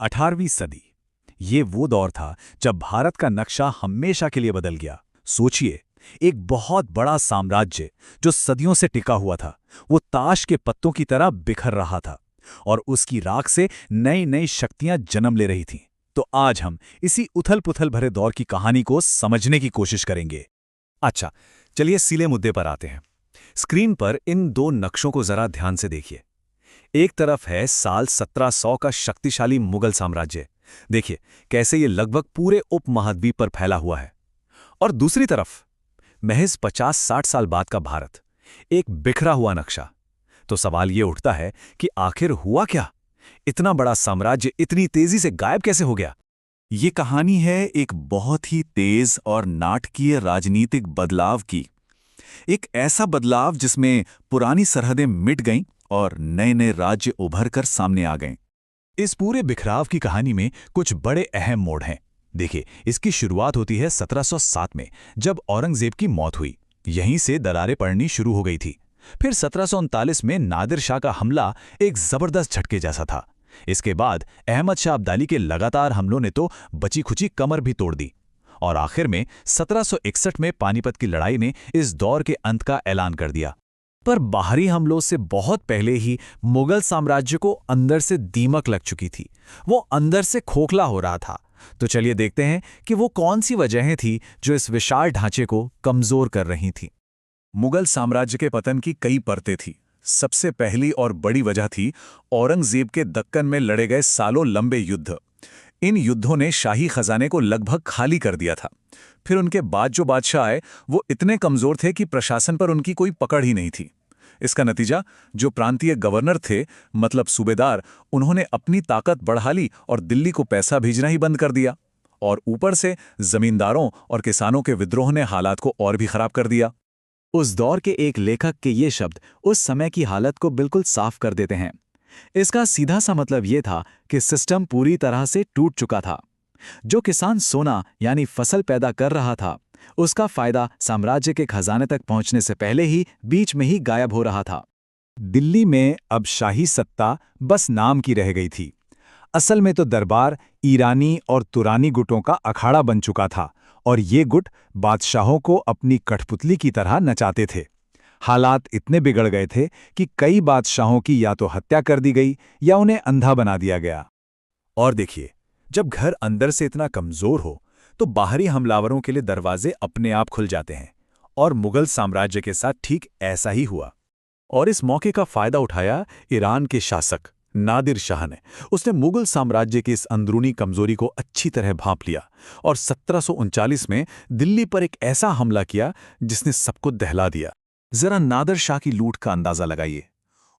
18वीं सदी, ये वो दौर था जब भारत का नक्शा हमेशा के लिए बदल गया। सोचिए, एक बहुत बड़ा साम्राज्य जो सदियों से टिका हुआ था, वो ताश के पत्तों की तरह बिखर रहा था और उसकी राख से नई नई शक्तियां जन्म ले रही थीं। तो आज हम इसी उथल-पुथल भरे दौर की कहानी को समझने की कोशिश करेंगे। अच्छा, चलिए सीधे मुद्दे पर आते हैं। स्क्रीन पर इन दो नक्शों को जरा ध्यान से देखिए। एक तरफ है साल 1700 का शक्तिशाली मुगल साम्राज्य। देखिए कैसे ये लगभग पूरे उपमहाद्वीप पर फैला हुआ है। और दूसरी तरफ महज 50-60 साल बाद का भारत, एक बिखरा हुआ नक्शा। तो सवाल ये उठता है कि आखिर हुआ क्या? इतना बड़ा साम्राज्य इतनी तेजी से गायब कैसे हो गया? ये कहानी है एक बहुत ही तेज और नाटकीय राजनीतिक बदलाव की। एक ऐसा बदलाव जिसमें पुरानी सरहदें मिट गईं और नए नए राज्य उभर कर सामने आ गए। इस पूरे बिखराव की कहानी में कुछ बड़े अहम मोड़ हैं। देखिए, इसकी शुरुआत होती है 1707 में, जब औरंगजेब की मौत हुई। यहीं से दरारें पड़नी शुरू हो गई थी। फिर 1739 में नादिर शाह का हमला एक जबरदस्त झटके जैसा था। इसके बाद अहमद शाह अब्दाली के लगातार हमलों ने तो बची खुची कमर भी तोड़ दी। और आखिर में 1761 में पानीपत की लड़ाई ने इस दौर के अंत का ऐलान कर दिया। पर बाहरी हमलों से बहुत पहले ही मुगल साम्राज्य को अंदर से दीमक लग चुकी थी। वो अंदर से खोखला हो रहा था। तो चलिए देखते हैं कि वो कौन सी वजहें थी जो इस विशाल ढांचे को कमजोर कर रही थी। मुगल साम्राज्य के पतन की कई परतें थी। सबसे पहली और बड़ी वजह थी औरंगजेब के दक्कन में लड़े गए सालों लंबे युद्ध। इन युद्धों ने शाही खजाने को लगभग खाली कर दिया था। फिर उनके बाद जो बादशाह आए, वो इतने कमजोर थे कि प्रशासन पर उनकी कोई पकड़ ही नहीं थी। इसका नतीजा, जो प्रांतीय गवर्नर थे, मतलब सूबेदार, उन्होंने अपनी ताकत बढ़ा ली और दिल्ली को पैसा भेजना ही बंद कर दिया। और ऊपर से जमींदारों और किसानों के विद्रोह ने हालात को और भी खराब कर दिया। उस दौर के एक लेखक के ये शब्द उस समय की हालत को बिल्कुल साफ कर देते हैं। इसका सीधा सा मतलब ये था कि सिस्टम पूरी तरह से टूट चुका था। जो किसान सोना यानी फसल पैदा कर रहा था, उसका फायदा साम्राज्य के खजाने तक पहुंचने से पहले ही बीच में ही गायब हो रहा था। दिल्ली में अब शाही सत्ता बस नाम की रह गई थी। असल में तो दरबार ईरानी और तुरानी गुटों का अखाड़ा बन चुका था और ये गुट बादशाहों को अपनी कठपुतली की तरह नचाते थे। हालात इतने बिगड़ गए थे कि कई बादशाहों की या तो हत्या कर दी गई या उन्हें अंधा बना दिया गया। और देखिए, जब घर अंदर से इतना कमजोर हो तो बाहरी हमलावरों के लिए दरवाजे अपने आप खुल जाते हैं। और मुगल साम्राज्य के साथ ठीक ऐसा ही हुआ। और इस मौके का फायदा उठाया ईरान के शासक नादिर शाह ने। उसने मुगल साम्राज्य की इस अंदरूनी कमजोरी को अच्छी तरह भांप लिया और 1739 में दिल्ली पर एक ऐसा हमला किया जिसने सबको दहला दिया। जरा नादिर शाह की लूट का अंदाजा लगाइए।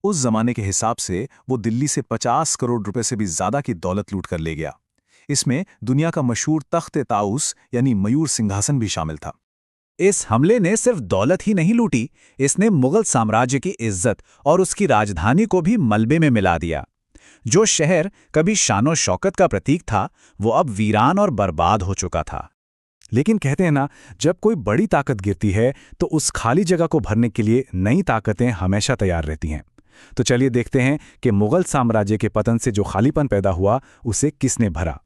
उस जमाने के हिसाब से वो दिल्ली से 50 करोड़ रुपए से भी ज्यादा की दौलत लूट कर ले गया। इसमें दुनिया का मशहूर तख्त-ए-ताऊस यानी मयूर सिंहासन भी शामिल था। इस हमले ने सिर्फ दौलत ही नहीं लूटी, इसने मुगल साम्राज्य की इज्जत और उसकी राजधानी को भी मलबे में मिला दिया। जो शहर कभी शानो शौकत का प्रतीक था, वो अब वीरान और बर्बाद हो चुका था। लेकिन कहते हैं ना, जब कोई बड़ी ताकत गिरती है तो उस खाली जगह को भरने के लिए नई ताकतें हमेशा तैयार रहती हैं। तो चलिए देखते हैं कि मुगल साम्राज्य के पतन से जो खालीपन पैदा हुआ, उसे किसने भरा।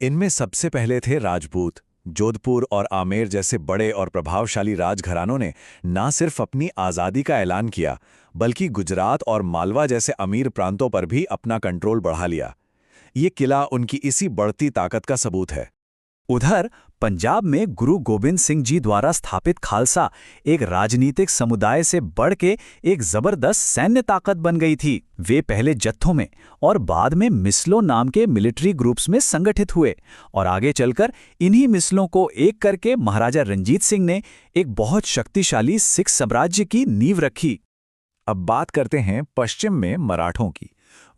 इनमें सबसे पहले थे राजपूत। जोधपुर और आमेर जैसे बड़े और प्रभावशाली राजघरानों ने न सिर्फ अपनी आज़ादी का ऐलान किया, बल्कि गुजरात और मालवा जैसे अमीर प्रांतों पर भी अपना कंट्रोल बढ़ा लिया। ये किला उनकी इसी बढ़ती ताकत का सबूत है। उधर पंजाब में गुरु गोबिंद सिंह जी द्वारा स्थापित खालसा एक राजनीतिक समुदाय से बढ़ के एक जबरदस्त सैन्य ताकत बन गई थी। वे पहले जत्थों में और बाद में मिसलों नाम के मिलिट्री ग्रुप्स में संगठित हुए और आगे चलकर इन्हीं मिसलों को एक करके महाराजा रंजीत सिंह ने एक बहुत शक्तिशाली सिख साम्राज्य की नींव रखी। अब बात करते हैं पश्चिम में मराठों की।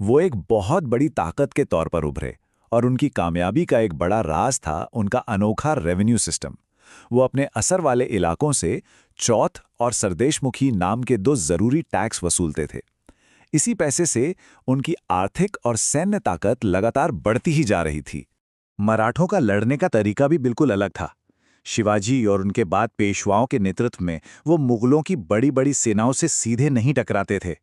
वो एक बहुत बड़ी ताकत के तौर पर उभरे और उनकी कामयाबी का एक बड़ा राज था उनका अनोखा रेवेन्यू सिस्टम। वो अपने असर वाले इलाकों से चौथ और सरदेशमुखी नाम के दो जरूरी टैक्स वसूलते थे। इसी पैसे से उनकी आर्थिक और सैन्य ताकत लगातार बढ़ती ही जा रही थी। मराठों का लड़ने का तरीका भी बिल्कुल अलग था। शिवाजी और उनके बाद पेशवाओं के नेतृत्व में वो मुगलों की बड़ी बड़ी सेनाओं से सीधे नहीं टकराते थे,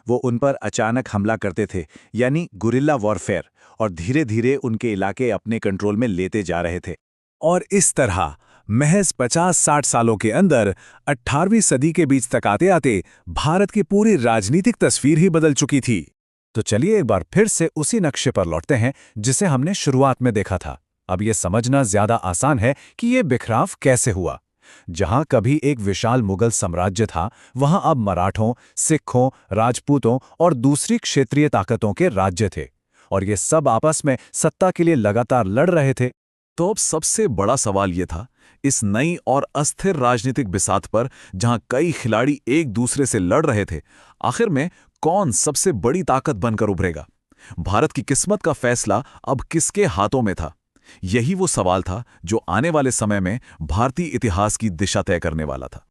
वो उन पर अचानक हमला करते थे, यानी गुरिल्ला वॉरफेयर, और धीरे धीरे उनके इलाके अपने कंट्रोल में लेते जा रहे थे। और इस तरह महज 50-60 सालों के अंदर 18वीं सदी के बीच तक आते आते भारत की पूरी राजनीतिक तस्वीर ही बदल चुकी थी। तो चलिए एक बार फिर से उसी नक्शे पर लौटते हैं जिसे हमने शुरुआत में देखा था। अब यह समझना ज्यादा आसान है कि यह बिखराव कैसे हुआ। जहां कभी एक विशाल मुगल साम्राज्य था, वहां अब मराठों, सिखों, राजपूतों और दूसरी क्षेत्रीय ताकतों के राज्य थे, और ये सब आपस में सत्ता के लिए लगातार लड़ रहे थे। तो अब सबसे बड़ा सवाल ये था, इस नई और अस्थिर राजनीतिक बिसात पर जहां कई खिलाड़ी एक दूसरे से लड़ रहे थे, आखिर में कौन सबसे बड़ी ताकत बनकर उभरेगा? भारत की किस्मत का फैसला अब किसके हाथों में था? यही वो सवाल था जो आने वाले समय में भारतीय इतिहास की दिशा तय करने वाला था।